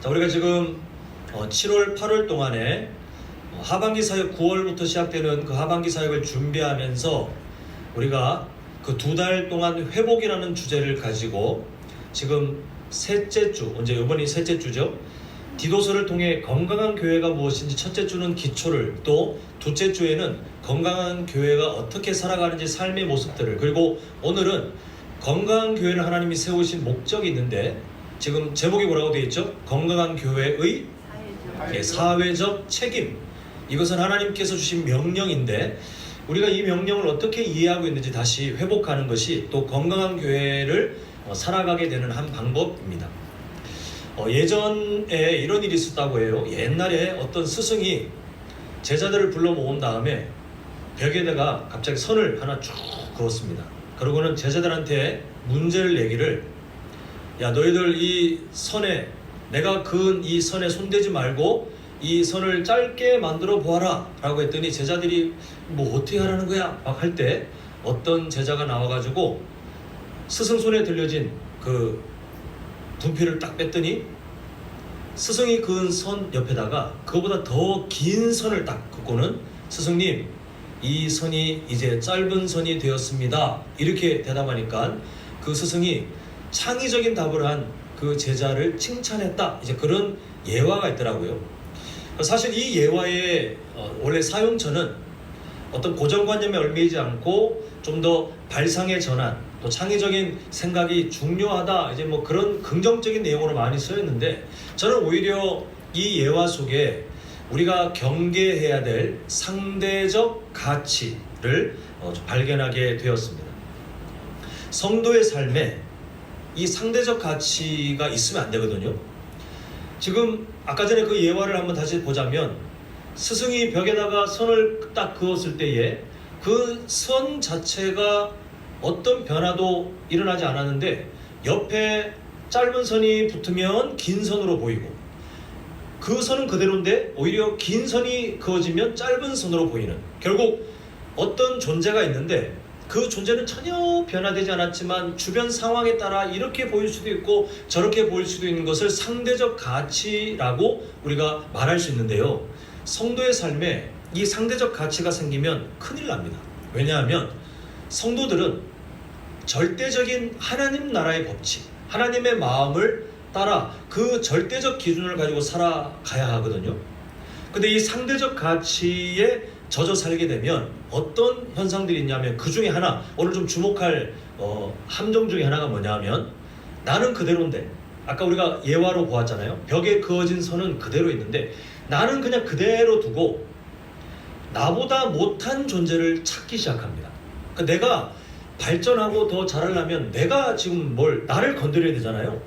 자, 우리가 지금 7월, 8월 동안에 하반기 사역 9월부터 시작되는 그 하반기 사역을 준비하면서 우리가 그 2달 동안 회복이라는 주제를 가지고 지금 셋째 주, 이제 이번이 셋째 주죠. 디도서를 통해 건강한 교회가 무엇인지 첫째 주는 기초를, 또 둘째 주에는 건강한 교회가 어떻게 살아가는지 삶의 모습들을, 그리고 오늘은 건강한 교회를 하나님이 세우신 목적이 있는데 지금 제목이 뭐라고 되어 있죠? 건강한 교회의 사회적 책임. 이것은 하나님께서 주신 명령인데 우리가 이 명령을 어떻게 이해하고 있는지 다시 회복하는 것이 또 건강한 교회를 살아가게 되는 한 방법입니다. 예전에 이런 일이 있었다고 해요. 옛날에 어떤 스승이 제자들을 불러 모은 다음에 벽에다가 갑자기 선을 하나 쭉 그었습니다. 그러고는 제자들한테 문제를 내기를, 야, 너희들 이 선에, 내가 그은 이 선에 손대지 말고 이 선을 짧게 만들어 보아라 라고 했더니 제자들이 뭐 어떻게 하라는 거야 막 할 때 어떤 제자가 나와가지고 스승 손에 들려진 그 분필을 딱 뺐더니 스승이 그은 선 옆에다가 그거보다 더 긴 선을 딱 긋고는, 스승님, 이 선이 이제 짧은 선이 되었습니다, 이렇게 대답하니까 그 스승이 창의적인 답을 한 그 제자를 칭찬했다, 이제 그런 예화가 있더라고요. 사실 이 예화의 원래 사용처는 어떤 고정관념에 얽매이지 않고 좀 더 발상의 전환, 또 창의적인 생각이 중요하다, 이제 뭐 그런 긍정적인 내용으로 많이 쓰였는데, 저는 오히려 이 예화 속에 우리가 경계해야 될 상대적 가치를 발견하게 되었습니다. 성도의 삶에 이 상대적 가치가 있으면 안 되거든요. 지금 아까 전에 그 예화를 한번 다시 보자면, 스승이 벽에다가 선을 딱 그었을 때에 그 선 자체가 어떤 변화도 일어나지 않았는데 옆에 짧은 선이 붙으면 긴 선으로 보이고, 그 선은 그대로인데 오히려 긴 선이 그어지면 짧은 선으로 보이는, 결국 어떤 존재가 있는데 그 존재는 전혀 변화되지 않았지만 주변 상황에 따라 이렇게 보일 수도 있고 저렇게 보일 수도 있는 것을 상대적 가치라고 우리가 말할 수 있는데요. 성도의 삶에 이 상대적 가치가 생기면 큰일 납니다. 왜냐하면 성도들은 절대적인 하나님 나라의 법칙, 하나님의 마음을 따라 그 절대적 기준을 가지고 살아가야 하거든요. 근데 이 상대적 가치에 젖어 살게 되면 어떤 현상들이 있냐면, 그 중에 하나, 오늘 좀 주목할 함정 중에 하나가 뭐냐면, 나는 그대로인데, 아까 우리가 예화로 보았잖아요. 벽에 그어진 선은 그대로 있는데 나는 그냥 그대로 두고 나보다 못한 존재를 찾기 시작합니다. 그러니까 내가 발전하고 더 잘하려면 내가 지금 나를 건드려야 되잖아요.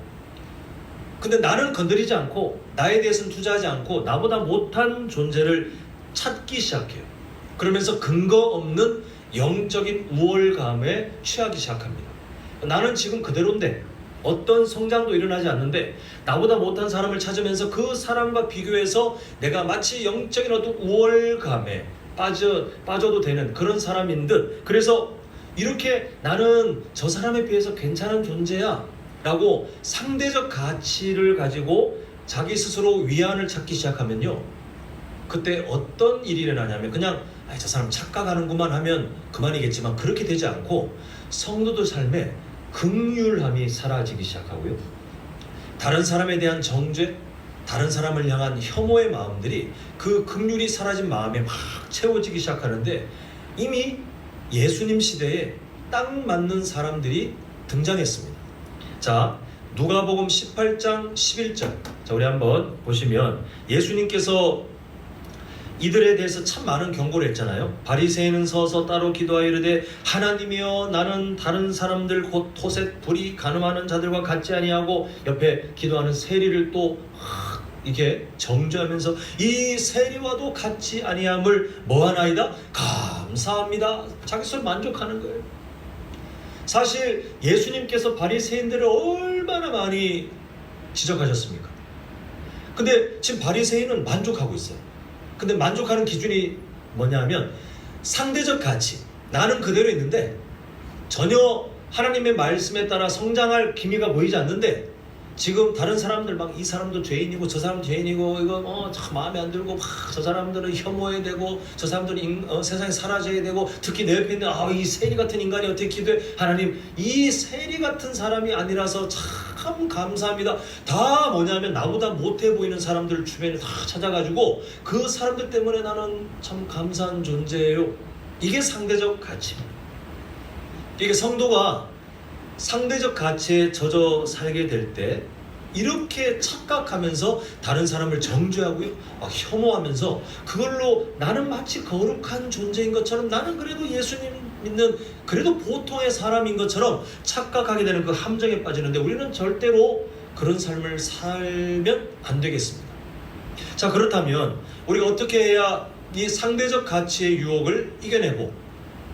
근데 나는 건드리지 않고, 나에 대해서는 투자하지 않고 나보다 못한 존재를 찾기 시작해요. 그러면서 근거 없는 영적인 우월감에 취하기 시작합니다. 나는 지금 그대로인데, 어떤 성장도 일어나지 않는데 나보다 못한 사람을 찾으면서 그 사람과 비교해서 내가 마치 영적인 어떤 우월감에 빠져도 되는 그런 사람인 듯, 그래서 이렇게 나는 저 사람에 비해서 괜찮은 존재야 라고 상대적 가치를 가지고 자기 스스로 위안을 찾기 시작하면요, 그때 어떤 일이 일어나냐면, 그냥 저 사람 착각하는구만 하면 그만이겠지만 그렇게 되지 않고 성도들 삶에 긍휼함이 사라지기 시작하고요, 다른 사람에 대한 정죄, 다른 사람을 향한 혐오의 마음들이 그 긍휼이 사라진 마음에 막 채워지기 시작하는데, 이미 예수님 시대에 딱 맞는 사람들이 등장했습니다. 자, 누가복음 18장 11절, 자, 우리 한번 보시면 예수님께서 이들에 대해서 참 많은 경고를 했잖아요. 바리새인은 서서 따로 기도하여 이르되, 하나님이여, 나는 다른 사람들 곧 토셋 불이 가늠하는 자들과 같지 아니하고, 옆에 기도하는 세리를 또 이렇게 정죄하면서 이 세리와도 같지 아니함을 뭐하나이다? 감사합니다. 자기 스스로 만족하는 거예요. 사실 예수님께서 바리새인들을 얼마나 많이 지적하셨습니까? 근데 지금 바리새인은 만족하고 있어요. 근데 만족하는 기준이 뭐냐면 상대적 가치, 나는 그대로 있는데 전혀 하나님의 말씀에 따라 성장할 기미가 보이지 않는데 지금 다른 사람들 막 이 사람도 죄인이고 저 사람도 죄인이고 이거 참 마음에 안 들고 막 저 사람들은 혐오해야 되고 저 사람들은 세상에 사라져야 되고 특히 내 옆에 있는 이 세리 같은 인간이 어떻게 기도해. 하나님, 이 세리 같은 사람이 아니라서 참 감사합니다. 다 뭐냐면 나보다 못해 보이는 사람들 주변에 다 찾아가지고 그 사람들 때문에 나는 참 감사한 존재예요. 이게 상대적 가치입니다. 이게 성도가 상대적 가치에 젖어 살게 될 때 이렇게 착각하면서 다른 사람을 정죄하고요, 혐오하면서 그걸로 나는 마치 거룩한 존재인 것처럼, 나는 그래도 예수님 믿는 그래도 보통의 사람인 것처럼 착각하게 되는 그 함정에 빠지는데, 우리는 절대로 그런 삶을 살면 안 되겠습니다. 자, 그렇다면 우리가 어떻게 해야 이 상대적 가치의 유혹을 이겨내고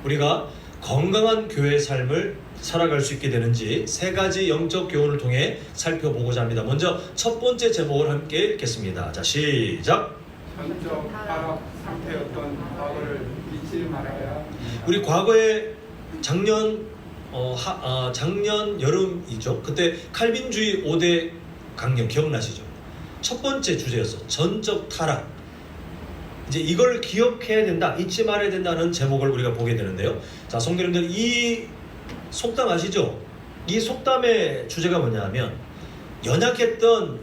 우리가 건강한 교회 삶을 살아갈 수 있게 되는지 세 가지 영적 교훈을 통해 살펴보고자 합니다. 먼저 첫 번째 제목을 함께 읽겠습니다. 자, 시작. 전적 타락 상태였던 과거를 잊지 말아야. 우리 과거에 작년 여름이죠. 그때 칼빈주의 5대 강령 기억나시죠? 첫 번째 주제였어. 전적 타락. 이제 이걸 기억해야 된다, 잊지 말아야 된다는 제목을 우리가 보게 되는데요. 자, 성도님들, 이 속담 아시죠? 이 속담의 주제가 뭐냐면 연약했던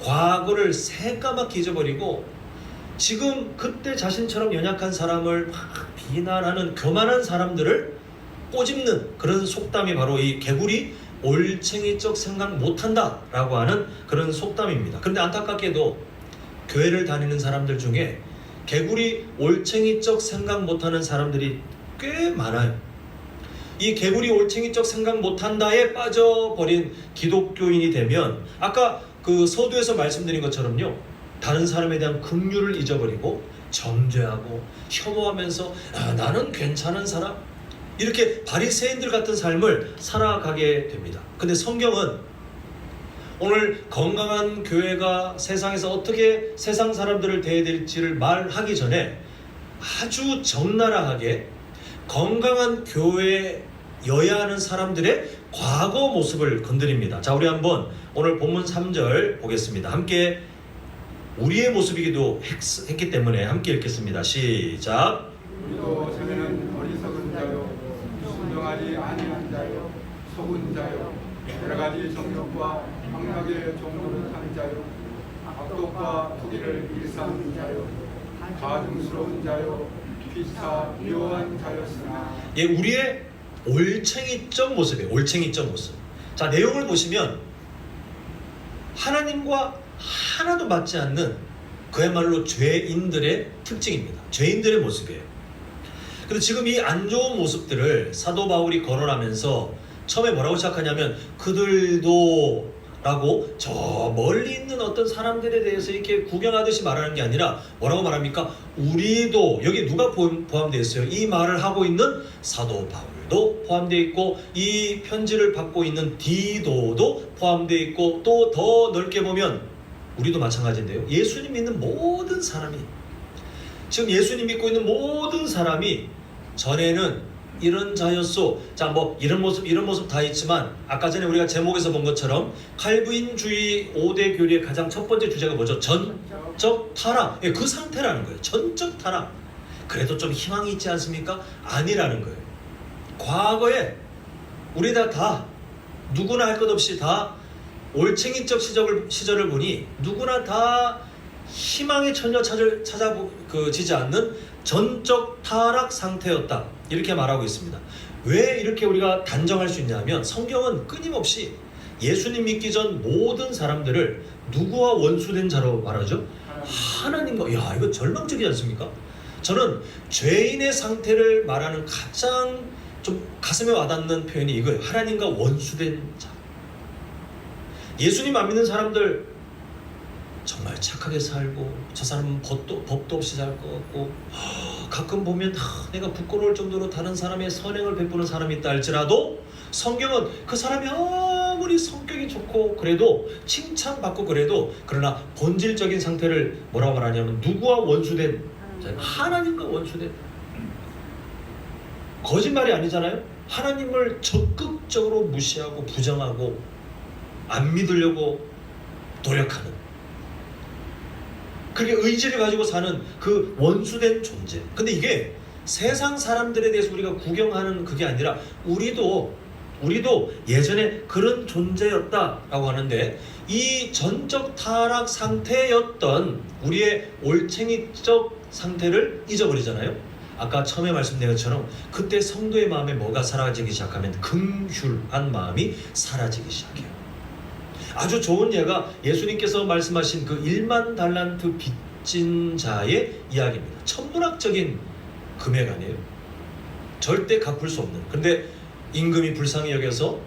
과거를 새까맣게 잊어버리고 지금 그때 자신처럼 연약한 사람을 막 비난하는 교만한 사람들을 꼬집는 그런 속담이 바로 이 개구리 올챙이적 생각 못한다 라고 하는 그런 속담입니다. 그런데 안타깝게도 교회를 다니는 사람들 중에 개구리 올챙이적 생각 못하는 사람들이 꽤 많아요. 이 개구리 올챙이적 생각 못한다에 빠져버린 기독교인이 되면 아까 그 서두에서 말씀드린 것처럼요, 다른 사람에 대한 긍휼을 잊어버리고 정죄하고 혐오하면서 나는 괜찮은 사람, 이렇게 바리새인들 같은 삶을 살아가게 됩니다. 근데 성경은 오늘 건강한 교회가 세상에서 어떻게 세상 사람들을 대해야 될지를 말하기 전에 아주 적나라하게 건강한 교회여야 하는 사람들의 과거 모습을 건드립니다. 자, 우리 한번 오늘 본문 3절 보겠습니다. 함께 우리의 모습이기도 했기 때문에 함께 읽겠습니다. 시작. 우리도 처음에는 어리석은 자요, 순종하지 아니한 자요, 속은 자요, 여러 가지 정욕과 악락의 종로를 한 자요, 악독과 투기를 일삼는 자요, 가증스러운 자요, 피차 미워한 자였으나. 예, 우리의 올챙이적 모습이에요. 올챙이적 모습. 자, 내용을 보시면 하나님과 하나도 맞지 않는 그야말로 죄인들의 특징입니다. 죄인들의 모습이에요. 근데 지금 이 안 좋은 모습들을 사도 바울이 거론하면서 처음에 뭐라고 시작하냐면 그들도 라고 저 멀리 있는 어떤 사람들에 대해서 이렇게 구경하듯이 말하는 게 아니라 뭐라고 말합니까? 우리도, 여기 누가 포함되어 있어요? 이 말을 하고 있는 사도 바울도 포함되어 있고 이 편지를 받고 있는 디도도 포함되어 있고 또 더 넓게 보면 우리도 마찬가지인데요. 예수님 믿는 모든 사람이, 지금 예수님 믿고 있는 모든 사람이 전에는 이런 자였소. 자, 뭐 이런 모습 다 있지만 아까 전에 우리가 제목에서 본 것처럼 칼빈주의 5대 교리의 가장 첫 번째 주제가 뭐죠? 전적 타락. 예, 그 상태라는 거예요. 전적 타락. 그래도 좀 희망이 있지 않습니까? 아니라는 거예요. 과거에 우리 다 누구나 할 것 없이 다 올챙이적 시절을 보니 누구나 다 희망의 천녀 찾아지지 않는 전적 타락 상태였다, 이렇게 말하고 있습니다. 왜 이렇게 우리가 단정할 수 있냐면 성경은 끊임없이 예수님 믿기 전 모든 사람들을 누구와 원수된 자로 말하죠? 하나님과. 야, 이거 절망적이지 않습니까? 저는 죄인의 상태를 말하는 가장 좀 가슴에 와닿는 표현이 이거예요. 하나님과 원수된 자. 예수님 안 믿는 사람들 정말 착하게 살고 저 사람은 법도 없이 살 것 같고 가끔 보면 내가 부끄러울 정도로 다른 사람의 선행을 베푸는 사람이 있다 할지라도 성경은 그 사람이 아무리 성격이 좋고 그래도 칭찬받고 그래도 그러나 본질적인 상태를 뭐라고 말하냐면 누구와 원수된, 하나님과 원수된. 거짓말이 아니잖아요. 하나님을 적극적으로 무시하고 부정하고 안 믿으려고 노력하는, 그렇게 의지를 가지고 사는 그 원수된 존재. 근데 이게 세상 사람들에 대해서 우리가 구경하는 그게 아니라 우리도 예전에 그런 존재였다라고 하는데, 이 전적 타락 상태였던 우리의 올챙이적 상태를 잊어버리잖아요. 아까 처음에 말씀드린 것처럼 그때 성도의 마음에 뭐가 사라지기 시작하면 긍휼한 마음이 사라지기 시작해요. 아주 좋은 예가 예수님께서 말씀하신 그 1만 달란트 빚진 자의 이야기입니다. 천문학적인 금액 아니에요. 절대 갚을 수 없는. 그런데 임금이 불쌍히 여겨서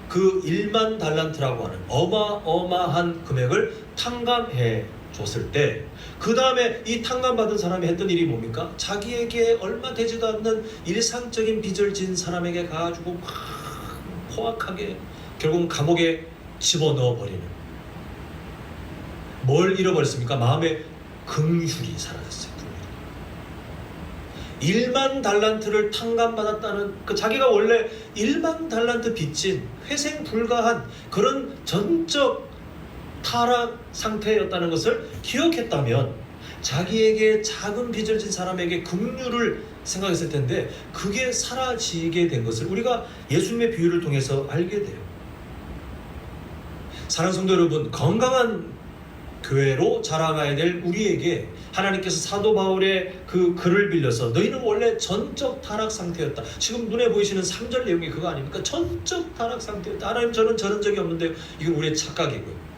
그 1만 달란트라고 하는 어마어마한 금액을 탕감해 줬을 때, 그 다음에 이 탕감받은 사람이 했던 일이 뭡니까? 자기에게 얼마 되지도 않는 일상적인 빚을 진 사람에게 가지고 막 포악하게 결국 감옥에 집어넣어 버리는. 뭘 잃어버렸습니까? 마음의 긍휼이 사라졌어요. 1만 달란트를 탕감받았다는, 그 자기가 원래 1만 달란트 빚진 회생 불가한 그런 전적 타락 상태였다는 것을 기억했다면 자기에게 작은 빚을 진 사람에게 긍휼을 생각했을 텐데, 그게 사라지게 된 것을 우리가 예수님의 비유를 통해서 알게 돼요. 사랑하는 성도 여러분, 건강한 교회로 자라가야 될 우리에게 하나님께서 사도 바울의 그 글을 빌려서 너희는 원래 전적 타락 상태였다. 지금 눈에 보이시는 3절 내용이 그거 아닙니까? 전적 타락 상태였다. 하나님, 저는 저런 적이 없는데 이건 우리의 착각이고요.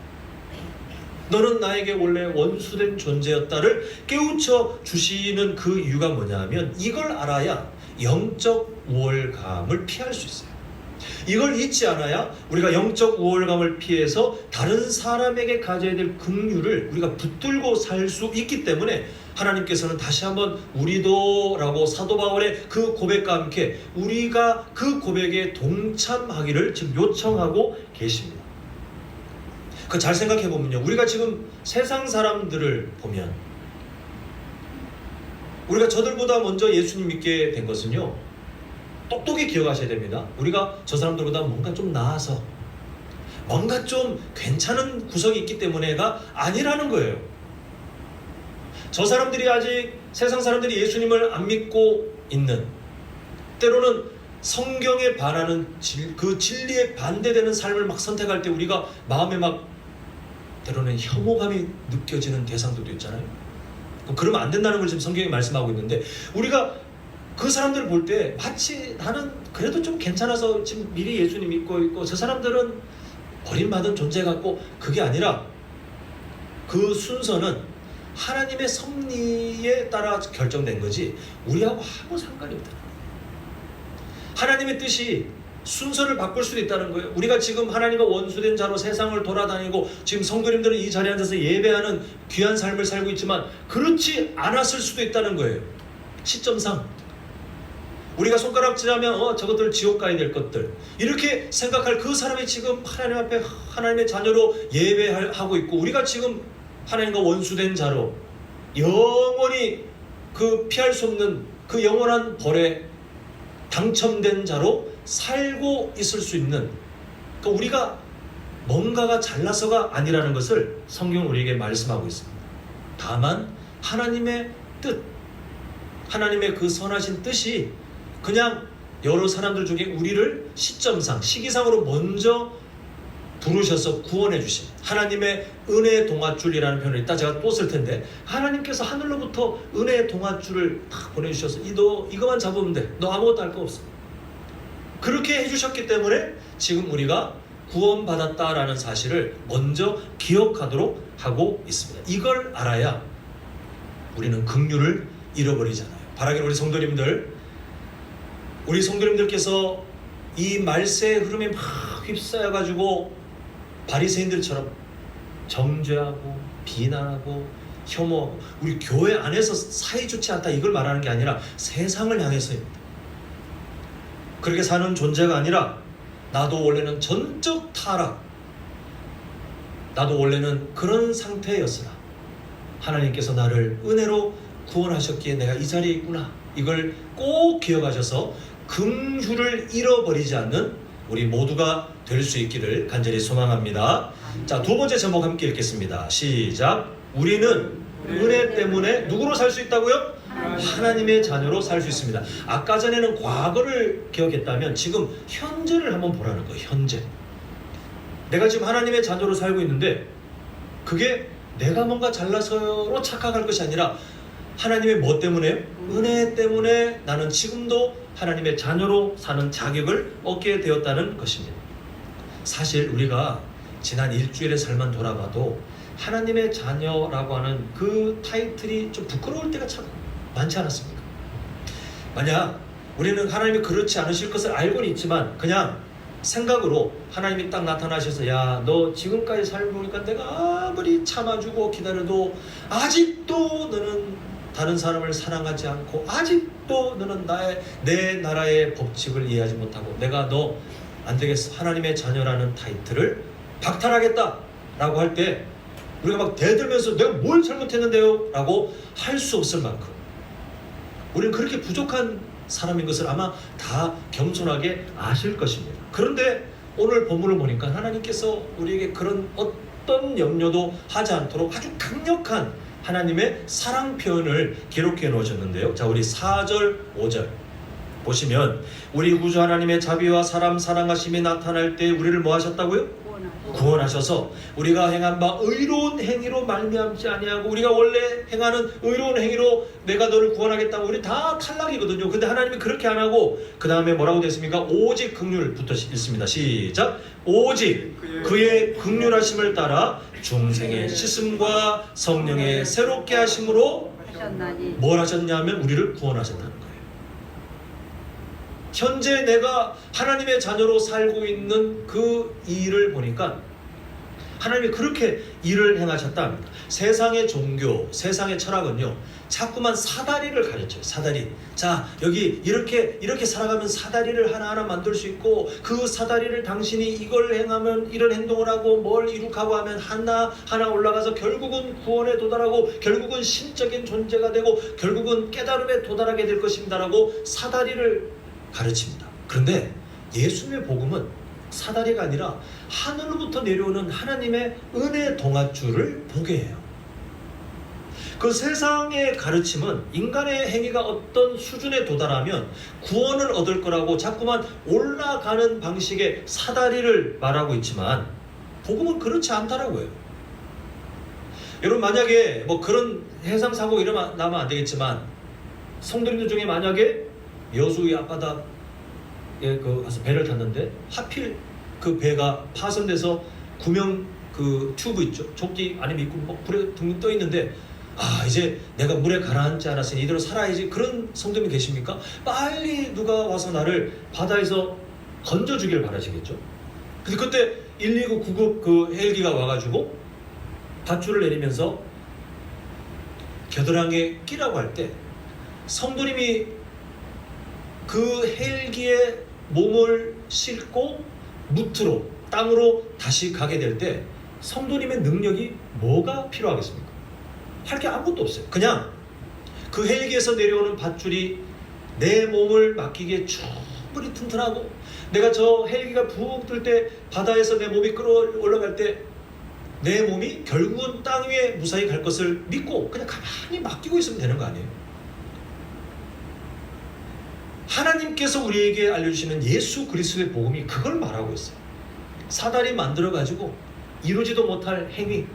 너는 나에게 원래 원수된 존재였다를 깨우쳐 주시는 그 이유가 뭐냐 하면, 이걸 알아야 영적 우월감을 피할 수 있어요. 이걸 잊지 않아야 우리가 영적 우월감을 피해서 다른 사람에게 가져야 될 긍휼을 우리가 붙들고 살 수 있기 때문에 하나님께서는 다시 한번 우리도 라고 사도 바울의 그 고백과 함께 우리가 그 고백에 동참하기를 지금 요청하고 계십니다. 그 잘 생각해 보면요, 우리가 지금 세상 사람들을 보면 우리가 저들보다 먼저 예수님 믿게 된 것은요, 똑똑히 기억하셔야 됩니다. 우리가 저 사람들보다 뭔가 좀 나아서 뭔가 좀 괜찮은 구석이 있기 때문에가 아니라는 거예요. 저 사람들이 아직, 세상 사람들이 예수님을 안 믿고 있는, 때로는 성경에 반하는 그 진리에 반대되는 삶을 막 선택할 때 우리가 마음에 막 때로는 혐오감이 느껴지는 대상들도 있잖아요. 그러면 안 된다는 걸 지금 성경이 말씀하고 있는데, 우리가 그 사람들을 볼 때 마치 나는 그래도 좀 괜찮아서 지금 미리 예수님 믿고 있고 저 사람들은 버림받은 존재 같고, 그게 아니라 그 순서는 하나님의 섭리에 따라 결정된 거지 우리하고 아무 상관이 없다. 하나님의 뜻이 순서를 바꿀 수도 있다는 거예요. 우리가 지금 하나님과 원수된 자로 세상을 돌아다니고 지금 성도님들은 이 자리에 앉아서 예배하는 귀한 삶을 살고 있지만 그렇지 않았을 수도 있다는 거예요. 시점상 우리가 손가락질하면 저것들 지옥 가야 될 것들, 이렇게 생각할 그 사람이 지금 하나님 앞에 하나님의 자녀로 예배하고 있고, 우리가 지금 하나님과 원수된 자로 영원히 그 피할 수 없는 그 영원한 벌에 당첨된 자로 살고 있을 수 있는, 그러니까 우리가 뭔가가 잘나서가 아니라는 것을 성경은 우리에게 말씀하고 있습니다. 다만 하나님의 뜻, 하나님의 그 선하신 뜻이 그냥 여러 사람들 중에 우리를 시점상, 시기상으로 먼저 부르셔서 구원해 주신 하나님의 은혜의 동아줄이라는 표현을 이따 제가 또 쓸 텐데, 하나님께서 하늘로부터 은혜의 동아줄을 딱 보내주셔서 너 이거만 잡으면 돼, 너 아무것도 할 거 없어, 그렇게 해주셨기 때문에 지금 우리가 구원받았다라는 사실을 먼저 기억하도록 하고 있습니다. 이걸 알아야 우리는 긍휼을 잃어버리잖아요. 바라기를 우리 성도님들께서 이 말세의 흐름에 막 휩싸여가지고 바리새인들처럼 정죄하고 비난하고 혐오하고, 우리 교회 안에서 사이좋지 않다 이걸 말하는 게 아니라 세상을 향해서입니다. 그렇게 사는 존재가 아니라 나도 원래는 전적 타락, 나도 원래는 그런 상태였으나 하나님께서 나를 은혜로 구원하셨기에 내가 이 자리에 있구나, 이걸 꼭 기억하셔서 긍휼을 잃어버리지 않는 우리 모두가 될 수 있기를 간절히 소망합니다. 자, 두 번째 제목 함께 읽겠습니다. 시작. 우리는 은혜 때문에 누구로 살 수 있다고요? 하나님의 자녀로 살 수 있습니다. 아까 전에는 과거를 기억했다면 지금 현재를 한번 보라는 거예요. 현재. 내가 지금 하나님의 자녀로 살고 있는데 그게 내가 뭔가 잘나서로 착각할 것이 아니라 하나님의 뭐 때문에? 은혜 때문에 나는 지금도 하나님의 자녀로 사는 자격을 얻게 되었다는 것입니다. 사실 우리가 지난 일주일의 삶만 돌아봐도 하나님의 자녀라고 하는 그 타이틀이 좀 부끄러울 때가 참 많지 않았습니까? 만약 우리는 하나님이 그렇지 않으실 것을 알고는 있지만 그냥 생각으로 하나님이 딱 나타나셔서 야, 너 지금까지 살고 보니까 내가 아무리 참아주고 기다려도 아직도 너는 다른 사람을 사랑하지 않고 아직도 너는 내 나라의 법칙을 이해하지 못하고 내가 너 안 되겠어, 하나님의 자녀라는 타이틀을 박탈하겠다 라고 할 때 우리가 막 대들면서 내가 뭘 잘못했는데요? 라고 할 수 없을 만큼 우리는 그렇게 부족한 사람인 것을 아마 다 겸손하게 아실 것입니다. 그런데 오늘 본문을 보니까 하나님께서 우리에게 그런 어떤 염려도 하지 않도록 아주 강력한 하나님의 사랑 표현을 기록해 놓으셨는데요. 자, 우리 4절 5절 보시면 우리 구주 하나님의 자비와 사람 사랑하심이 나타날 때 우리를 뭐 하셨다고요? 구원하셔서 우리가 행한 바 의로운 행위로 말미암지 아니하고 우리가 원래 행하는 의로운 행위로 내가 너를 구원하겠다고 우리 다 탈락이거든요. 근데 하나님이 그렇게 안 하고 그 다음에 뭐라고 됐습니까? 오직 긍휼부터 읽습니다. 시작. 오직 그의 긍휼하심을 따라 중생의 씻음과 성령의 새롭게 하심으로 뭘 하셨냐면 우리를 구원하셨다는 거예요. 현재 내가 하나님의 자녀로 살고 있는 그 일을 보니까 하나님이 그렇게 일을 행하셨다 합니다. 세상의 종교, 세상의 철학은요 자꾸만 사다리를 가르쳐요. 사다리. 자, 여기 이렇게 살아가면 사다리를 하나하나 만들 수 있고 그 사다리를 당신이 이걸 행하면 이런 행동을 하고 뭘 이룩하고 하면 하나하나 올라가서 결국은 구원에 도달하고 결국은 신적인 존재가 되고 결국은 깨달음에 도달하게 될 것입니다라고 사다리를 가르칩니다. 그런데 예수님의 복음은 사다리가 아니라 하늘로부터 내려오는 하나님의 은혜 동아줄을 보게 해요. 그 세상의 가르침은 인간의 행위가 어떤 수준에 도달하면 구원을 얻을 거라고 자꾸만 올라가는 방식의 사다리를 말하고 있지만 복음은 그렇지 않다라고요. 여러분, 만약에 뭐 그런 해상사고 일어나면 안 되겠지만 성도님들 중에 만약에 여수의 앞바다에 가서 배를 탔는데 하필 그 배가 파손돼서 구명 그 튜브 있죠, 조끼 안에 입고 뭐 불에 둥둥 떠 있는데 이제 내가 물에 가라앉지 않았으니 이대로 살아야지, 그런 성도님 계십니까? 빨리 누가 와서 나를 바다에서 건져주길 바라시겠죠. 근데 그때 119 구급 그 헬기가 와가지고 밧줄을 내리면서 겨드랑이에 끼라고 할 때 성도님이 그 헬기에 몸을 싣고 무트로 땅으로 다시 가게 될 때 성도님의 능력이 뭐가 필요하겠습니까? 할 게 아무것도 없어요. 그냥 그 헬기에서 내려오는 밧줄이 내 몸을 맡기기에 충분히 튼튼하고 내가 저 헬기가 붕 뜰 때 바다에서 내 몸이 끌어올라갈 때 내 몸이 결국은 땅 위에 무사히 갈 것을 믿고 그냥 가만히 맡기고 있으면 되는 거 아니에요? 하나님께서 우리에게 알려주시는 예수 그리스도의 복음이 그걸 말하고 있어요. 사다리 만들어가지고 이루지도 못할 행위,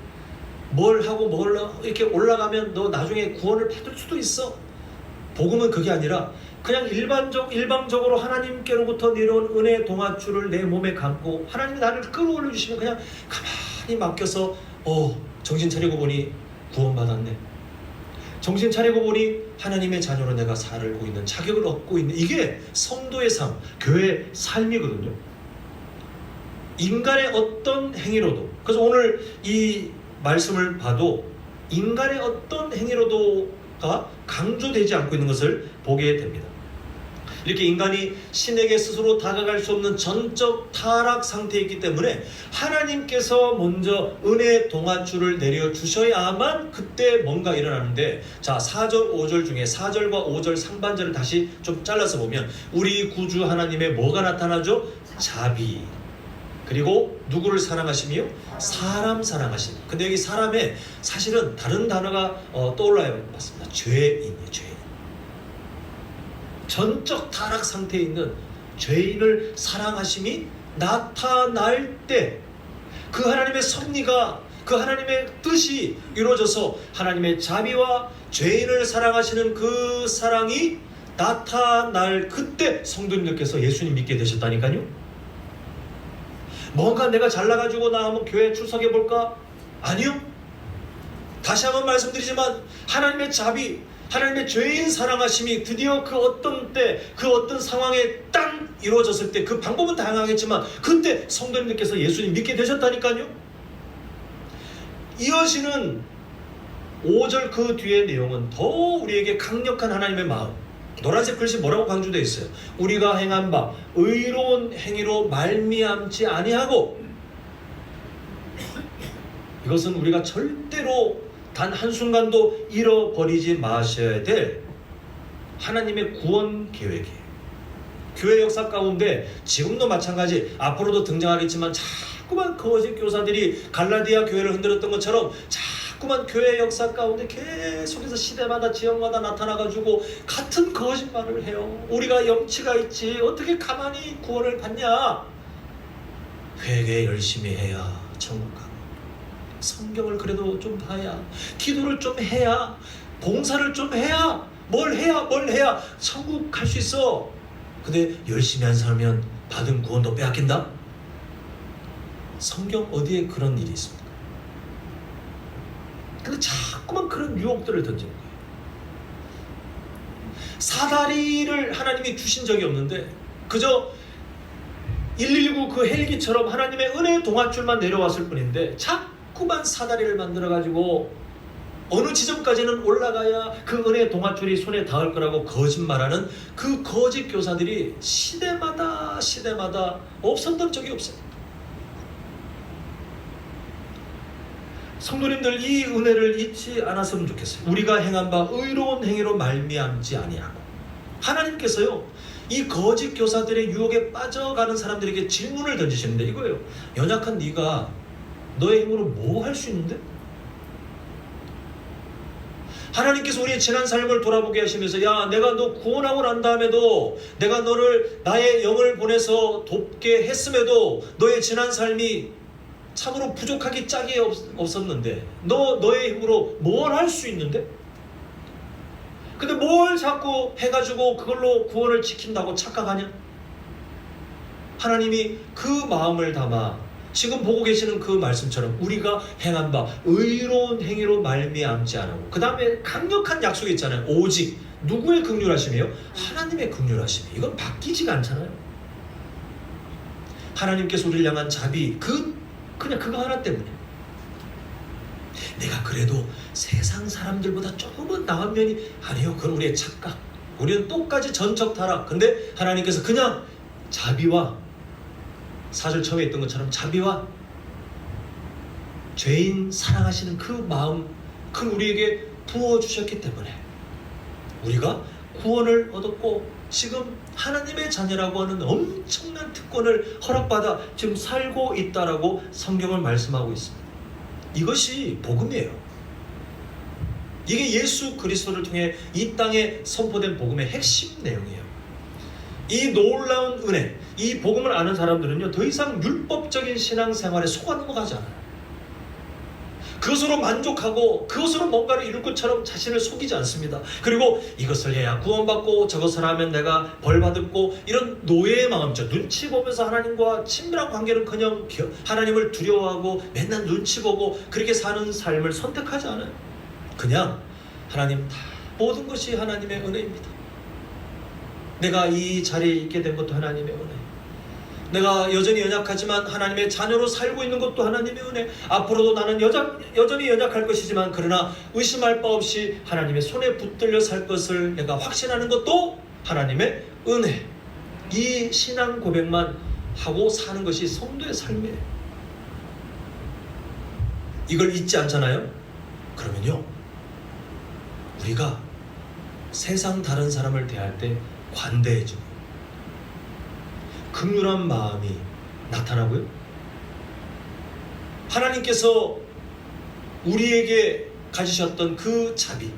뭘 하고 뭘 이렇게 올라가면 너 나중에 구원을 받을 수도 있어. 복음은 그게 아니라 그냥 일방적으로 하나님께로부터 내려온 은혜의 동아줄을 내 몸에 감고 하나님이 나를 끌어올려 주시면 그냥 가만히 맡겨서 정신 차리고 보니 구원받았네, 정신 차리고 보니 하나님의 자녀로 내가 살고 있는 자격을 얻고 있는, 이게 성도의 삶, 교회의 삶이거든요. 인간의 어떤 행위로도, 그래서 오늘 이 말씀을 봐도 인간의 어떤 행위로도가 강조되지 않고 있는 것을 보게 됩니다. 이렇게 인간이 신에게 스스로 다가갈 수 없는 전적 타락 상태에 있기 때문에 하나님께서 먼저 은혜의 동아줄을 내려주셔야만 그때 뭔가 일어나는데, 자 4절 5절 중에 4절과 5절 상반절을 다시 좀 잘라서 보면 우리 구주 하나님의 뭐가 나타나죠? 자비. 그리고 누구를 사랑하시며? 사람 사랑하심. 근데 여기 사람에 사실은 다른 단어가 떠올라요. 맞습니다. 죄인이에요. 죄인. 전적 타락 상태에 있는 죄인을 사랑하심이 나타날 때 그 하나님의 섭리가, 그 하나님의 뜻이 이루어져서 하나님의 자비와 죄인을 사랑하시는 그 사랑이 나타날 그때 성도님들께서 예수님 믿게 되셨다니까요. 뭔가 내가 잘나가지고 나 한번 교회에 출석해 볼까? 아니요. 다시 한번 말씀드리지만 하나님의 자비, 하나님의 죄인 사랑하심이 드디어 그 어떤 때, 그 어떤 상황에 딱 이루어졌을 때, 그 방법은 다양하겠지만 그때 성도님들께서 예수님 믿게 되셨다니까요. 이어지는 5절 그 뒤의 내용은 더 우리에게 강력한 하나님의 마음, 노란색 글씨 뭐라고 강조되어 있어요? 우리가 행한 바 의로운 행위로 말미암지 아니하고, 이것은 우리가 절대로 단 한순간도 잃어버리지 마셔야 될 하나님의 구원 계획이에요. 교회 역사 가운데 지금도 마찬가지, 앞으로도 등장하겠지만 자꾸만 거짓 교사들이 갈라디아 교회를 흔들었던 것처럼 자꾸만 교회 역사 가운데 계속해서 시대마다 지역마다 나타나가지고 같은 거짓말을 해요. 우리가 염치가 있지 어떻게 가만히 구원을 받냐. 회개 열심히 해야 천국 가고, 성경을 그래도 좀 봐야, 기도를 좀 해야, 봉사를 좀 해야, 뭘 해야 천국 갈 수 있어. 근데 열심히 안 살면 받은 구원도 빼앗긴다? 성경 어디에 그런 일이 있습니까? 근데 자꾸만 그런 유혹들을 던지는 거예요. 사다리를 하나님이 주신 적이 없는데 그저 119 그 헬기처럼 하나님의 은혜의 동아줄만 내려왔을 뿐인데 자꾸만 사다리를 만들어가지고 어느 지점까지는 올라가야 그 은혜의 동아줄이 손에 닿을 거라고 거짓말하는 그 거짓 교사들이 시대마다 없었던 적이 없어요. 성도님들, 이 은혜를 잊지 않았으면 좋겠어요. 우리가 행한 바 의로운 행위로 말미암지 아니하고, 하나님께서요 이 거짓 교사들의 유혹에 빠져가는 사람들에게 질문을 던지시는데 이거예요. 연약한 네가 너의 힘으로 뭐 할 수 있는데? 하나님께서 우리의 지난 삶을 돌아보게 하시면서, 야 내가 너 구원하고 난 다음에도, 내가 너를 나의 영을 보내서 돕게 했음에도 너의 지난 삶이 참으로 부족하기 짝이 없었는데 너의 힘으로 뭘 할 수 있는데? 근데 뭘 자꾸 해가지고 그걸로 구원을 지킨다고 착각하냐? 하나님이 그 마음을 담아 지금 보고 계시는 그 말씀처럼 우리가 행한 바 의로운 행위로 말미암지 않고, 그 다음에 강력한 약속이 있잖아요. 오직 누구의 긍휼하심이에요? 하나님의 긍휼하심이. 이건 바뀌지가 않잖아요. 하나님께서 우리를 향한 자비, 그냥 그거 하나 때문에 내가 그래도 세상 사람들보다 조금은 나은 면이 아니에요. 그건 우리의 착각. 우리는 똑같이 전적 타락. 근데 하나님께서 그냥 자비와, 4절 처음에 있던 것처럼 자비와 죄인 사랑하시는 그 마음, 그걸 우리에게 부어주셨기 때문에 우리가 구원을 얻었고 지금 하나님의 자녀라고 하는 엄청난 특권을 허락받아 지금 살고 있다라고 성경을 말씀하고 있습니다. 이것이 복음이에요. 이게 예수 그리스도를 통해 이 땅에 선포된 복음의 핵심 내용이에요. 이 놀라운 은혜, 이 복음을 아는 사람들은요 더 이상 율법적인 신앙생활에 속아 넘어가지 않아요. 그것으로 만족하고 그것으로 뭔가를 이룰 것처럼 자신을 속이지 않습니다. 그리고 이것을 해야 구원받고 저것을 하면 내가 벌받고, 이런 노예의 마음이죠. 눈치 보면서 하나님과 친밀한 관계는커녕 하나님을 두려워하고 맨날 눈치 보고 그렇게 사는 삶을 선택하지 않아요. 그냥 하나님, 다 모든 것이 하나님의 은혜입니다. 내가 이 자리에 있게 된 것도 하나님의 은혜, 내가 여전히 연약하지만 하나님의 자녀로 살고 있는 것도 하나님의 은혜, 앞으로도 나는 여전히 연약할 것이지만 그러나 의심할 바 없이 하나님의 손에 붙들려 살 것을 내가 확신하는 것도 하나님의 은혜, 이 신앙 고백만 하고 사는 것이 성도의 삶이에요. 이걸 잊지 않잖아요? 그러면요, 우리가 세상 다른 사람을 대할 때 관대해지고 긍휼한 마음이 나타나고요, 하나님께서 우리에게 가지셨던 그 자비,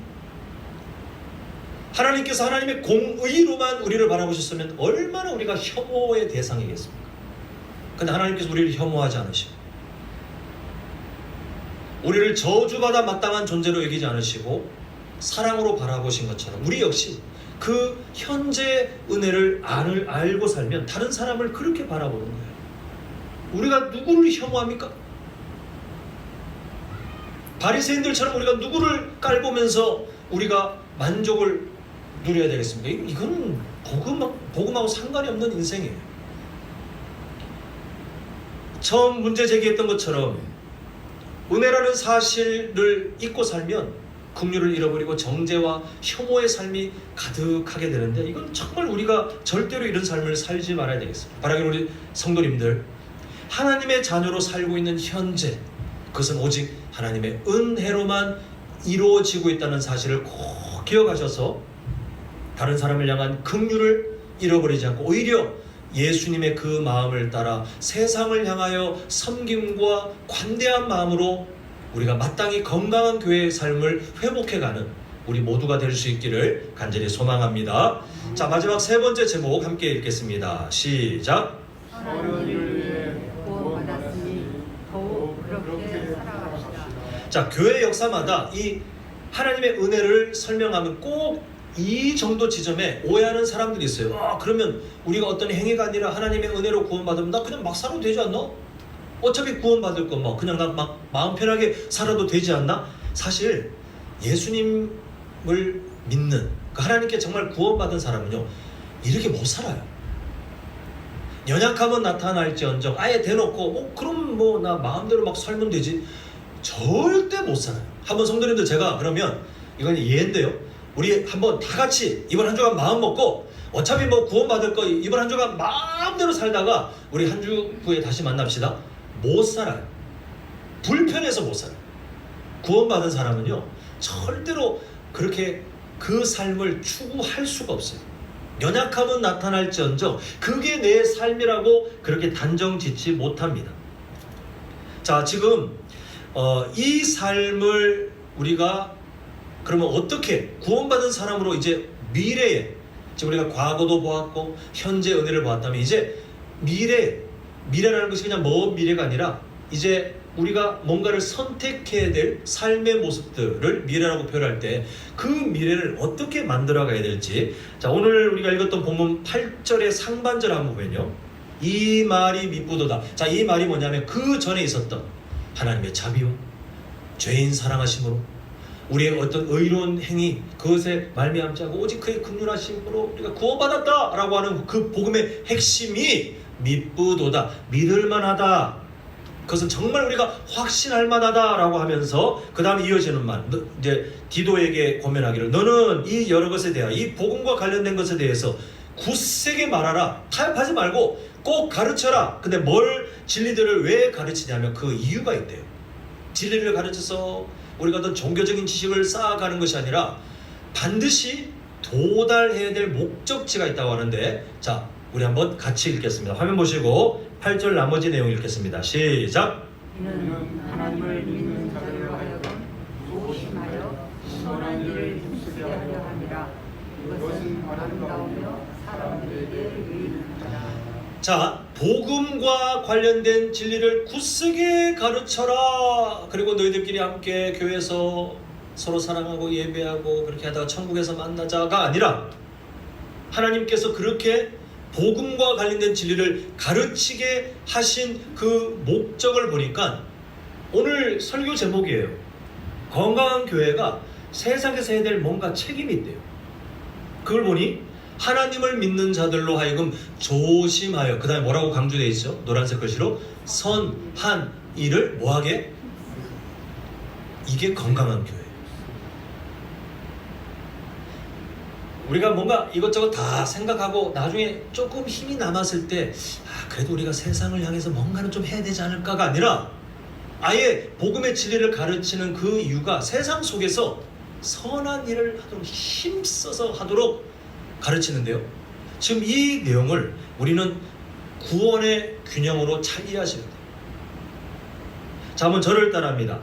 하나님께서 하나님의 공의로만 우리를 바라보셨으면 얼마나 우리가 혐오의 대상이겠습니까? 근데 하나님께서 우리를 혐오하지 않으시고 우리를 저주받아 마땅한 존재로 여기지 않으시고 사랑으로 바라보신 것처럼 우리 역시 그 현재 은혜를 알고 살면 다른 사람을 그렇게 바라보는 거예요. 우리가 누구를 혐오합니까? 바리새인들처럼 우리가 누구를 깔보면서 우리가 만족을 누려야 되겠습니까? 이거는 복음하고 상관이 없는 인생이에요. 처음 문제 제기했던 것처럼 은혜라는 사실을 잊고 살면 긍휼을 잃어버리고 정죄와 혐오의 삶이 가득하게 되는데, 이건 정말 우리가 절대로 이런 삶을 살지 말아야 되겠습니다. 바라기는 우리 성도님들, 하나님의 자녀로 살고 있는 현재, 그것은 오직 하나님의 은혜로만 이루어지고 있다는 사실을 꼭 기억하셔서 다른 사람을 향한 긍휼을 잃어버리지 않고 오히려 예수님의 그 마음을 따라 세상을 향하여 섬김과 관대한 마음으로 우리가 마땅히 건강한 교회의 삶을 회복해가는 우리 모두가 될 수 있기를 간절히 소망합니다. 자, 마지막 세 번째 제목 함께 읽겠습니다. 시작. 선한 일을 위해 구원받았으니 더욱 그렇게 살아갑시다. 자, 교회 역사마다 이 하나님의 은혜를 설명하면 꼭 이 정도 지점에 오해하는 사람들이 있어요. 그러면 우리가 어떤 행위가 아니라 하나님의 은혜로 구원받으면 나 그냥 막 살아도 되지 않나? 어차피 구원받을 거 뭐 그냥 나 막 마음 편하게 살아도 되지 않나? 사실 예수님을 믿는 그 하나님께 정말 구원받은 사람은요, 이렇게 못 살아요. 연약함은 나타날지언정 아예 대놓고 그럼 뭐 나 마음대로 막 살면 되지, 절대 못 살아요. 한번 성도님들, 제가 그러면 이건 예인데요, 우리 한번 다 같이 이번 한 주간 마음 먹고 어차피 뭐 구원받을 거 이번 한 주간 마음대로 살다가 우리 한 주 후에 다시 만납시다. 못 살아요. 불편해서 못 살아요. 구원받은 사람은요, 절대로 그렇게 그 삶을 추구할 수가 없어요. 연약함은 나타날지언정 그게 내 삶이라고 그렇게 단정 짓지 못합니다. 자, 지금 이 삶을 우리가 그러면 어떻게 구원받은 사람으로 이제 미래에, 지금 우리가 과거도 보았고 현재 은혜를 보았다면 이제 미래라는 것이 그냥 먼 미래가 아니라 이제 우리가 뭔가를 선택해야 될 삶의 모습들을 미래라고 표현할 때 그 미래를 어떻게 만들어가야 될지, 자, 오늘 우리가 읽었던 본문 8절의 상반절 한번 보면요, 이 말이 미쁘도다. 자, 이 말이 뭐냐면 그 전에 있었던 하나님의 자비와 죄인 사랑하심으로 우리의 어떤 의로운 행위, 그것에 말미암지 않고 오직 그의 긍휼하심으로 우리가 구원받았다라고 하는 그 복음의 핵심이 미쁘도다, 믿을만하다, 그것은 정말 우리가 확신할 만하다라고 하면서 그 다음에 이어지는 말, 이제 디도에게 권면하기를 너는 이 여러 것에 대하여 이 복음과 관련된 것에 대해서 굳세게 말하라, 타협하지 말고 꼭 가르쳐라. 근데 뭘, 진리들을 왜 가르치냐면 그 이유가 있대요. 진리를 가르쳐서 우리가 어떤 종교적인 지식을 쌓아가는 것이 아니라 반드시 도달해야 될 목적지가 있다고 하는데, 자, 우리 한번 같이 읽겠습니다. 화면 보시고 8절 나머지 내용 읽겠습니다. 시작. 이는 하나님을 믿는 자들로 하여금 조심하여 선한 일을 힘쓰게 하려 함이라. 이것은 아름다우며 사람들에게 유익하다. 자, 복음과 관련된 진리를 굳세게 가르쳐라. 그리고 너희들끼리 함께 교회에서 서로 사랑하고 예배하고 그렇게 하다가 천국에서 만나자가 아니라, 하나님께서 그렇게 복음과 관련된 진리를 가르치게 하신 그 목적을 보니까 오늘 설교 제목이에요. 건강한 교회가 세상에서 해야 될 뭔가 책임이 있대요. 그걸 보니 하나님을 믿는 자들로 하여금 조심하여, 그 다음에 뭐라고 강조되어 있죠? 노란색 글씨로 선한 일을 뭐하게? 이게 건강한 교회. 우리가 뭔가 이것저것 다 생각하고 나중에 조금 힘이 남았을 때 그래도 우리가 세상을 향해서 뭔가는 좀 해야 되지 않을까가 아니라 아예 복음의 진리를 가르치는 그 이유가 세상 속에서 선한 일을 하도록 힘써서 하도록 가르치는데요. 지금 이 내용을 우리는 구원의 균형으로 잘 이해하셔야 돼요. 자, 한번 저를 따라합니다.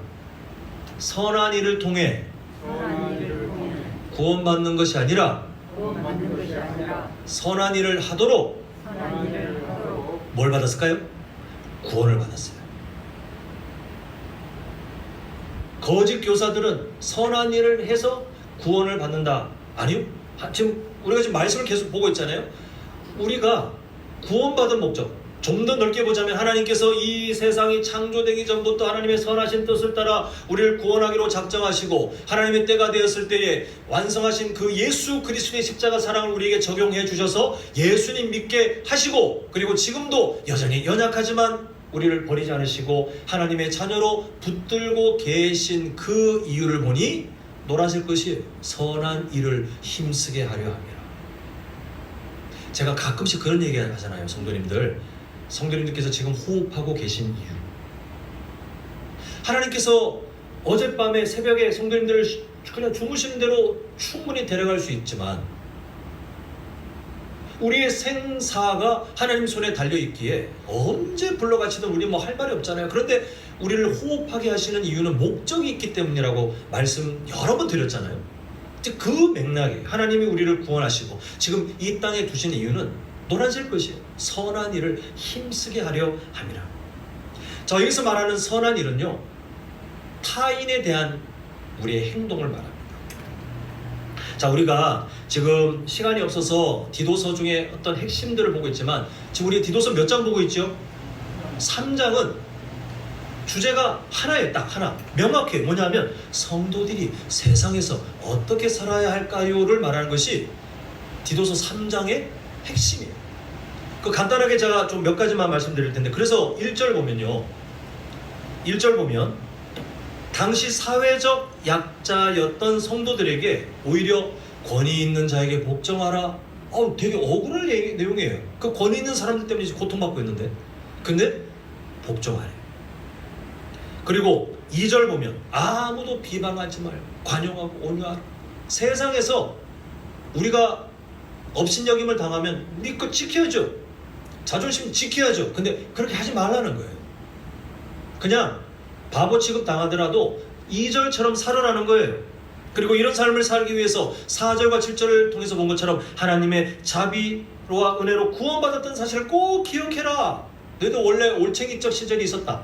선한 일을 통해 구원받는 것이 아니라 선한 일을 하도록 뭘 받았을까요? 구원을 받았어요. 거짓 교사들은 선한 일을 해서 구원을 받는다. 아니요. 지금 우리가 지금 말씀을 계속 보고 있잖아요. 우리가 구원받은 목적, 좀 더 넓게 보자면 하나님께서 이 세상이 창조되기 전부터 하나님의 선하신 뜻을 따라 우리를 구원하기로 작정하시고 하나님의 때가 되었을 때에 완성하신 그 예수 그리스도의 십자가 사랑을 우리에게 적용해 주셔서 예수님 믿게 하시고, 그리고 지금도 여전히 연약하지만 우리를 버리지 않으시고 하나님의 자녀로 붙들고 계신 그 이유를 보니 노라질 것이 선한 일을 힘쓰게 하려 함이라. 제가 가끔씩 그런 얘기 하잖아요. 성도님들께서 지금 호흡하고 계신 이유, 하나님께서 어젯밤에 새벽에 성도님들을 그냥 주무시는 대로 충분히 데려갈 수 있지만 우리의 생사가 하나님 손에 달려있기에 언제 불러가시든 우리 뭐 할 말이 없잖아요. 그런데 우리를 호흡하게 하시는 이유는 목적이 있기 때문이라고 말씀 여러 번 드렸잖아요. 그 맥락에 하나님이 우리를 구원하시고 지금 이 땅에 두신 이유는 노란색 것이에요. 선한 일을 힘쓰게 하려 함이라. 자, 여기서 말하는 선한 일은요, 타인에 대한 우리의 행동을 말합니다. 자, 우리가 지금 시간이 없어서 디도서 중에 어떤 핵심들을 보고 있지만 지금 우리 디도서 몇 장 보고 있죠? 3장은 주제가 하나예요. 딱 하나. 명확해. 뭐냐면 성도들이 세상에서 어떻게 살아야 할까요를 말하는 것이 디도서 3장의 핵심이에요. 그 간단하게 제가 좀 몇 가지만 말씀드릴 텐데, 그래서 1절 보면요, 1절 보면 당시 사회적 약자였던 성도들에게 오히려 권위 있는 자에게 복종하라. 되게 억울한 내용이에요. 그 권위 있는 사람들 때문에 고통받고 있는데, 근데 복종하래. 그리고 2절 보면 아무도 비방하지 말고 관용하고 온유하라. 세상에서 우리가 업신여김을 당하면 우리 거 지켜야죠. 자존심 지켜야죠. 근데 그렇게 하지 말라는 거예요. 그냥 바보 취급 당하더라도 2절처럼 살아라는 거예요. 그리고 이런 삶을 살기 위해서 4절과 7절을 통해서 본 것처럼 하나님의 자비로와 은혜로 구원받았던 사실을 꼭 기억해라. 너희도 원래 올챙이적 시절이 있었다.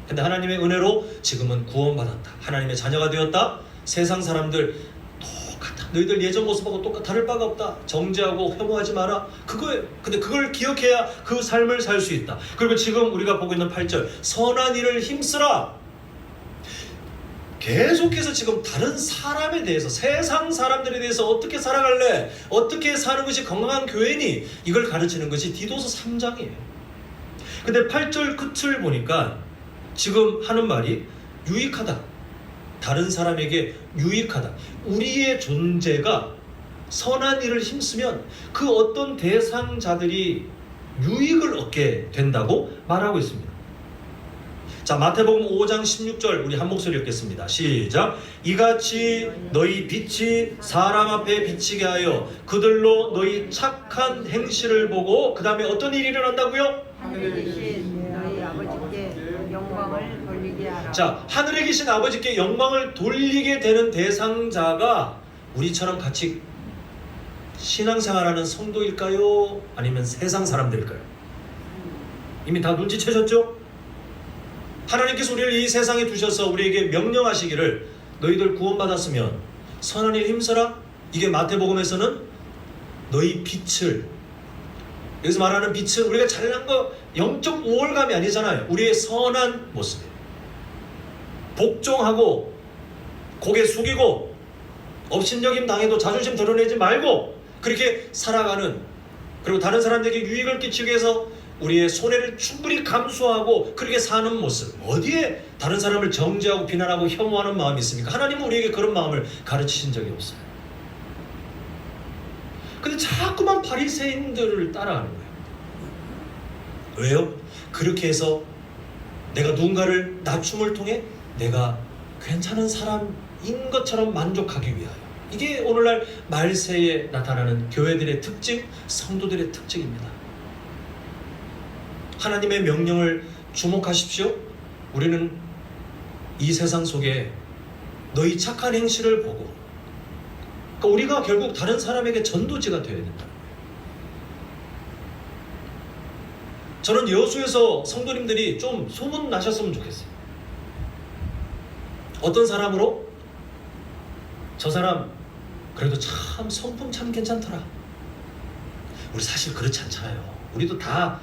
근데 하나님의 은혜로 지금은 구원받았다. 하나님의 자녀가 되었다. 세상 사람들 똑같아. 너희들 예전 모습하고 똑같아. 다를 바가 없다. 정죄하고 혐오하지 마라. 그거예요. 근데 그걸 기억해야 그 삶을 살 수 있다. 그리고 지금 우리가 보고 있는 8절, 선한 일을 힘쓰라. 계속해서 지금 다른 사람에 대해서, 세상 사람들에 대해서 어떻게 살아갈래? 어떻게 사는 것이 건강한 교회니? 이걸 가르치는 것이 디도서 3장이에요. 근데 8절 끝을 보니까 지금 하는 말이 유익하다. 다른 사람에게 유익하다. 우리의 존재가 선한 일을 힘쓰면 그 어떤 대상자들이 유익을 얻게 된다고 말하고 있습니다. 자, 마태복음 5장 16절 우리 한 목소리 읽겠습니다. 시작. 이같이 너희 빛이 사람 앞에 비치게 하여 그들로 너희 착한 행실을 보고, 그 다음에 어떤 일이 일어난다고요? 하늘에 계신 너희 아버지께 영광을 돌리게 하라. 자, 하늘에 계신 아버지께 영광을 돌리게 되는 대상자가 우리처럼 같이 신앙생활하는 성도일까요? 아니면 세상 사람들일까요? 이미 다 눈치채셨죠? 하나님께서 우리를 이 세상에 두셔서 우리에게 명령하시기를 너희들 구원받았으면 선한 일 힘써라. 이게 마태복음에서는 너희 빛을, 여기서 말하는 빛은 우리가 잘난 거 영적 우월감이 아니잖아요. 우리의 선한 모습이에요. 복종하고 고개 숙이고 업신여김 당해도 자존심 드러내지 말고 그렇게 살아가는, 그리고 다른 사람들에게 유익을 끼치기 위해서 우리의 손해를 충분히 감수하고 그렇게 사는 모습. 어디에 다른 사람을 정죄하고 비난하고 혐오하는 마음이 있습니까? 하나님은 우리에게 그런 마음을 가르치신 적이 없어요. 근데 자꾸만 바리새인들을 따라가는 거예요. 왜요? 그렇게 해서 내가 누군가를 낮춤을 통해 내가 괜찮은 사람인 것처럼 만족하기 위하여. 이게 오늘날 말세에 나타나는 교회들의 특징, 성도들의 특징입니다. 하나님의 명령을 주목하십시오. 우리는 이 세상 속에 너희 착한 행실을 보고, 그러니까 우리가 결국 다른 사람에게 전도지가 되어야 된다. 저는 여수에서 성도님들이 좀 소문 나셨으면 좋겠어요. 어떤 사람으로? 저 사람 그래도 참 성품 참 괜찮더라. 우리 사실 그렇지 않잖아요. 우리도 다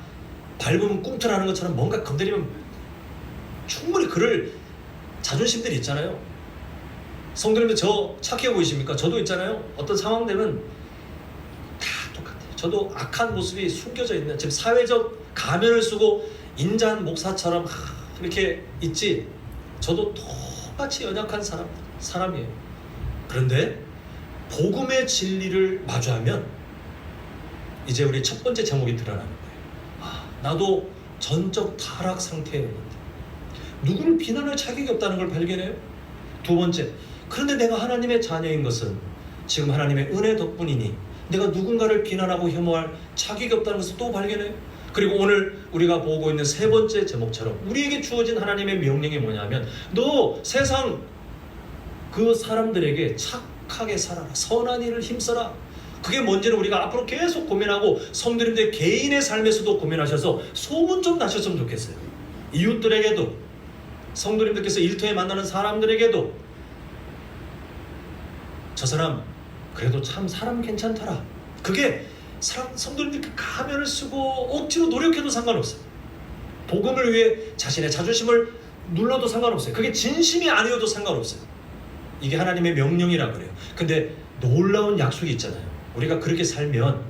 밟으면 꿈틀하는 것처럼 뭔가 건드리면 충분히 그럴 자존심들이 있잖아요. 성도님들 저 착해 보이십니까? 저도 있잖아요. 어떤 상황 되면 다 똑같아요. 저도 악한 모습이 숨겨져 있는, 지금 사회적 가면을 쓰고 인자한 목사처럼 이렇게 있지, 저도 똑같이 연약한 사람이에요. 그런데 복음의 진리를 마주하면 이제 우리 첫 번째 제목이 드러나는 거예요. 나도 전적 타락 상태였는데 누구를 비난할 자격이 없다는 걸 발견해요. 두 번째, 그런데 내가 하나님의 자녀인 것은 지금 하나님의 은혜 덕분이니 내가 누군가를 비난하고 혐오할 자격이 없다는 것을 또 발견해요. 그리고 오늘 우리가 보고 있는 세 번째 제목처럼 우리에게 주어진 하나님의 명령이 뭐냐면, 너 세상 그 사람들에게 착하게 살아라, 선한 일을 힘써라. 그게 뭔지는 우리가 앞으로 계속 고민하고 성도님들 개인의 삶에서도 고민하셔서 소문 좀 나셨으면 좋겠어요. 이웃들에게도, 성도님들께서 일터에 만나는 사람들에게도 저 사람 그래도 참 사람 괜찮더라. 그게 성도님들 가면을 쓰고 억지로 노력해도 상관없어요. 복음을 위해 자신의 자존심을 눌러도 상관없어요. 그게 진심이 아니어도 상관없어요. 이게 하나님의 명령이라 그래요. 근데 놀라운 약속이 있잖아요. 우리가 그렇게 살면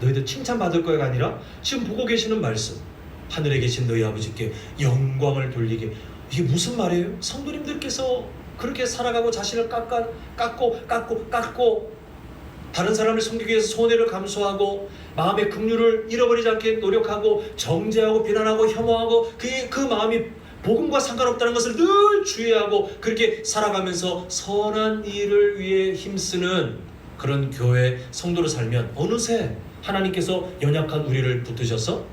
너희들 칭찬받을 거가 아니라 지금 보고 계시는 말씀, 하늘에 계신 너희 아버지께 영광을 돌리게. 이게 무슨 말이에요? 성도님들께서 그렇게 살아가고 자신을 깎고 다른 사람을 섬기기 위해서 손해를 감수하고 마음의 긍휼을 잃어버리지 않게 노력하고 정죄하고 비난하고 혐오하고 그 마음이 복음과 상관없다는 것을 늘 주의하고 그렇게 살아가면서 선한 일을 위해 힘쓰는 그런 교회 성도로 살면 어느새 하나님께서 연약한 우리를 붙드셔서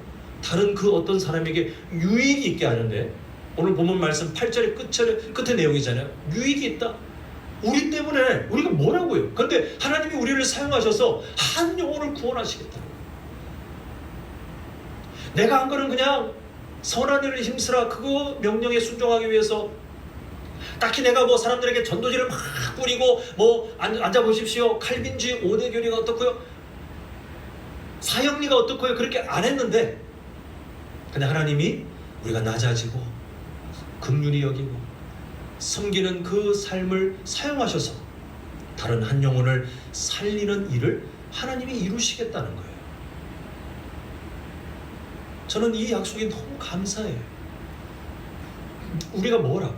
다른 그 어떤 사람에게 유익이 있게 하는데, 오늘 본문 말씀 8절의 끝의 내용이잖아요. 유익이 있다. 우리 때문에 우리가 뭐라고요? 그런데 하나님이 우리를 사용하셔서 한 영혼을 구원하시겠다. 내가 한 거는 그냥 선한 일을 힘쓰라, 그거 명령에 순종하기 위해서 딱히 내가 뭐 사람들에게 전도지를 막 뿌리고 뭐 앉아보십시오, 칼빈주의 5대 교리가 어떻고요, 사형리가 어떻고요, 그렇게 안 했는데, 근데 하나님이 우리가 낮아지고 긍휼히 여기고 섬기는 그 삶을 사용하셔서 다른 한 영혼을 살리는 일을 하나님이 이루시겠다는 거예요. 저는 이 약속이 너무 감사해요. 우리가 뭐라?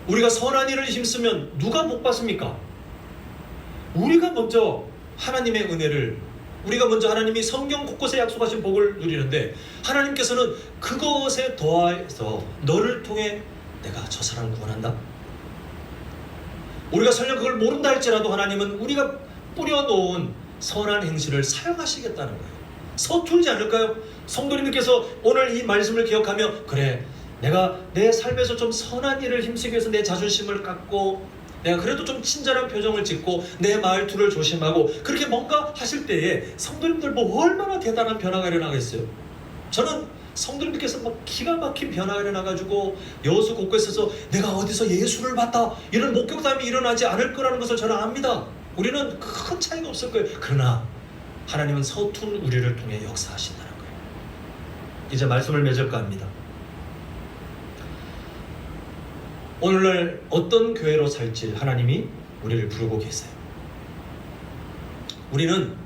우리가 선한 일을 힘쓰면 누가 복 받습니까? 우리가 먼저 하나님의 은혜를, 우리가 먼저 하나님이 성경 곳곳에 약속하신 복을 누리는데, 하나님께서는 그것에 더해서 너를 통해 내가 저 사람 구원한다. 우리가 설령 그걸 모른다 할지라도 하나님은 우리가 뿌려놓은 선한 행실을 사용하시겠다는 거예요. 서툴지 않을까요? 성도님들께서 오늘 이 말씀을 기억하며, 그래, 내가 내 삶에서 좀 선한 일을 힘쓰기 위해서 내 자존심을 깎고 내가 그래도 좀 친절한 표정을 짓고 내 말투를 조심하고 그렇게 뭔가 하실 때에 성도님들 뭐 얼마나 대단한 변화가 일어나겠어요. 저는 성도님들께서 막 기가 막힌 변화가 일어나가지고 여수 곳곳에서 내가 어디서 예수를 봤다 이런 목격담이 일어나지 않을 거라는 것을 저는 압니다. 우리는 큰 차이가 없을 거예요. 그러나 하나님은 서툰 우리를 통해 역사하신다는 거예요. 이제 말씀을 맺을까 합니다. 오늘날 어떤 교회로 살지 하나님이 우리를 부르고 계세요. 우리는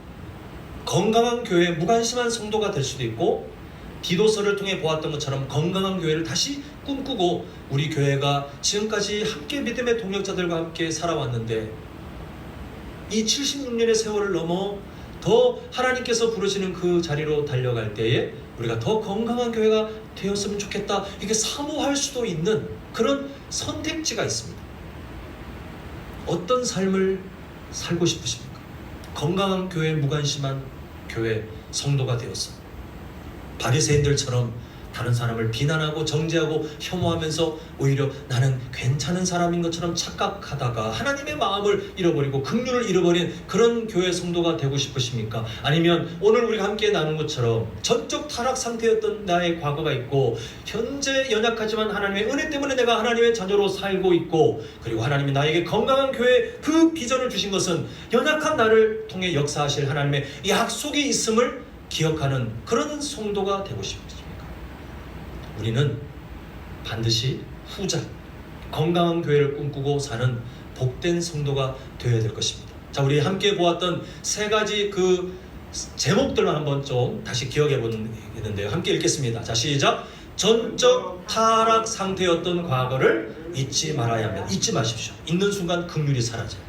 건강한 교회, 무관심한 성도가 될 수도 있고, 디도서를 통해 보았던 것처럼 건강한 교회를 다시 꿈꾸고 우리 교회가 지금까지 함께 믿음의 동역자들과 함께 살아왔는데 이 76년의 세월을 넘어 더 하나님께서 부르시는 그 자리로 달려갈 때에 우리가 더 건강한 교회가 되었으면 좋겠다, 이게 사모할 수도 있는 그런 선택지가 있습니다. 어떤 삶을 살고 싶으십니까? 건강한 교회, 무관심한 교회 성도가 되어서 바리새인들처럼 다른 사람을 비난하고 정죄하고 혐오하면서 오히려 나는 괜찮은 사람인 것처럼 착각하다가 하나님의 마음을 잃어버리고 긍휼을 잃어버린 그런 교회 성도가 되고 싶으십니까? 아니면 오늘 우리가 함께 나눈 것처럼 전적 타락 상태였던 나의 과거가 있고 현재 연약하지만 하나님의 은혜 때문에 내가 하나님의 자녀로 살고 있고, 그리고 하나님이 나에게 건강한 교회 그 비전을 주신 것은 연약한 나를 통해 역사하실 하나님의 약속이 있음을 기억하는 그런 성도가 되고 싶으십니까? 우리는 반드시 후자, 건강한 교회를 꿈꾸고 사는 복된 성도가 되어야 될 것입니다. 자, 우리 함께 보았던 세 가지 그 제목들만 한번 좀 다시 기억해 보는데요. 함께 읽겠습니다. 자, 시작. 전적 타락 상태였던 과거를 잊지 말아야 합니다. 잊지 마십시오. 잊는 순간 긍휼이 사라져요.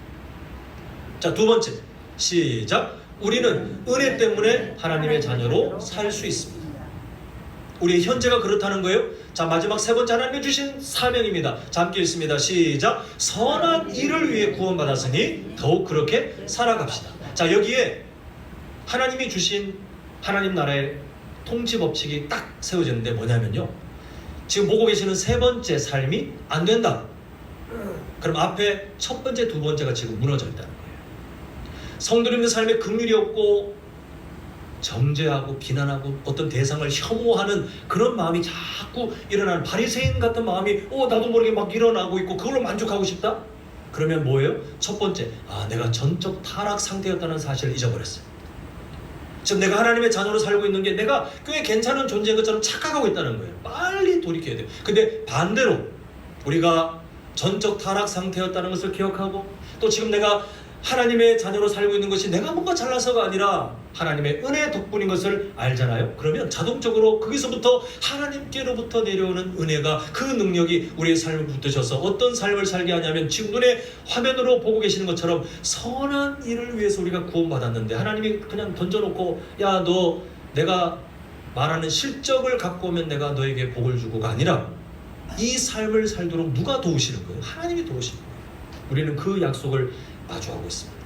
자, 두 번째, 시작. 우리는 은혜 때문에 하나님의 자녀로 살 수 있습니다. 우리의 현재가 그렇다는 거예요. 자, 마지막 세 번째, 하나님이 주신 사명입니다. 자, 함께 읽습니다. 시작. 선한 일을 위해 구원받았으니 더욱 그렇게 살아갑시다. 자, 여기에 하나님이 주신 하나님 나라의 통치 법칙이 딱 세워졌는데 뭐냐면요, 지금 보고 계시는 세 번째 삶이 안 된다, 그럼 앞에 첫 번째, 두 번째가 지금 무너져 있다는 거예요. 성도님의 삶에 긍휼이 없고 정죄하고 비난하고 어떤 대상을 혐오하는 그런 마음이 자꾸 일어나는 바리새인 같은 마음이 나도 모르게 막 일어나고 있고 그걸로 만족하고 싶다? 그러면 뭐예요? 첫 번째, 내가 전적 타락 상태였다는 사실을 잊어버렸어요. 지금 내가 하나님의 자녀로 살고 있는 게 내가 꽤 괜찮은 존재인 것처럼 착각하고 있다는 거예요. 빨리 돌이켜야 돼요. 근데 반대로 우리가 전적 타락 상태였다는 것을 기억하고, 또 지금 내가 하나님의 자녀로 살고 있는 것이 내가 뭔가 잘나서가 아니라 하나님의 은혜 덕분인 것을 알잖아요. 그러면 자동적으로 거기서부터 하나님께로부터 내려오는 은혜가, 그 능력이 우리의 삶을 붙드셔서 어떤 삶을 살게 하냐면, 지금 눈에 화면으로 보고 계시는 것처럼 선한 일을 위해서 우리가 구원받았는데 하나님이 그냥 던져놓고 야, 너 내가 말하는 실적을 갖고 오면 내가 너에게 복을 주고가 아니라 이 삶을 살도록 누가 도우시는 거예요? 하나님이 도우시는 거예요. 우리는 그 약속을 마주하고 있습니다.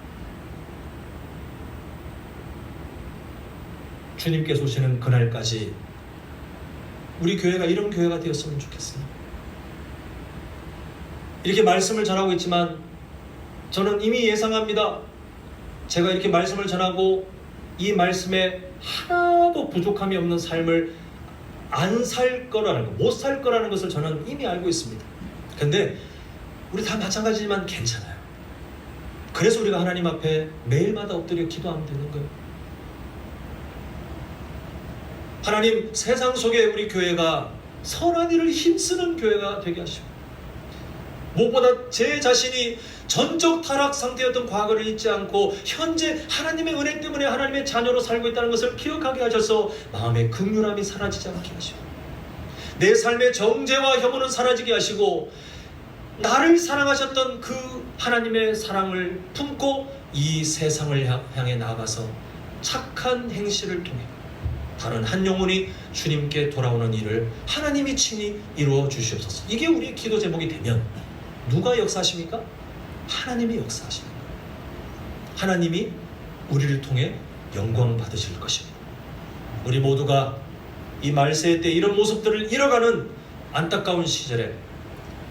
주님께서 오시는 그날까지 우리 교회가 이런 교회가 되었으면 좋겠어요. 이렇게 말씀을 전하고 있지만 저는 이미 예상합니다. 제가 이렇게 말씀을 전하고 이 말씀에 하나도 부족함이 없는 삶을 안 살 거라는 거, 못 살 거라는 것을 저는 이미 알고 있습니다. 근데 우리 다 마찬가지지만 괜찮아요. 그래서 우리가 하나님 앞에 매일마다 엎드려 기도하면 되는 거예요. 하나님, 세상 속에 우리 교회가 선한 일을 힘쓰는 교회가 되게 하시고, 무엇보다 제 자신이 전적 타락 상태였던 과거를 잊지 않고 현재 하나님의 은혜 때문에 하나님의 자녀로 살고 있다는 것을 기억하게 하셔서 마음의 긍휼함이 사라지지 않게 하시고, 내 삶의 정죄와 혐오는 사라지게 하시고, 나를 사랑하셨던 그 하나님의 사랑을 품고 이 세상을 향해 나아가서 착한 행실을 통해 다른 한 영혼이 주님께 돌아오는 일을 하나님이 친히 이루어 주시옵소서. 이게 우리의 기도 제목이 되면 누가 역사하십니까? 하나님이 역사하십니다. 하나님이 우리를 통해 영광 받으실 것입니다. 우리 모두가 이 말세의 때 이런 모습들을 잃어가는 안타까운 시절에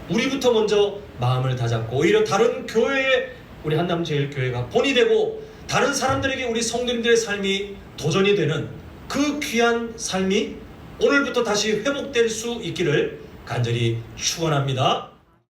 우리부터 먼저 마음을 다잡고 오히려 다른 교회에, 우리 한남제일교회가 본이 되고 다른 사람들에게 우리 성도님들의 삶이 도전이 되는 그 귀한 삶이 오늘부터 다시 회복될 수 있기를 간절히 축원합니다.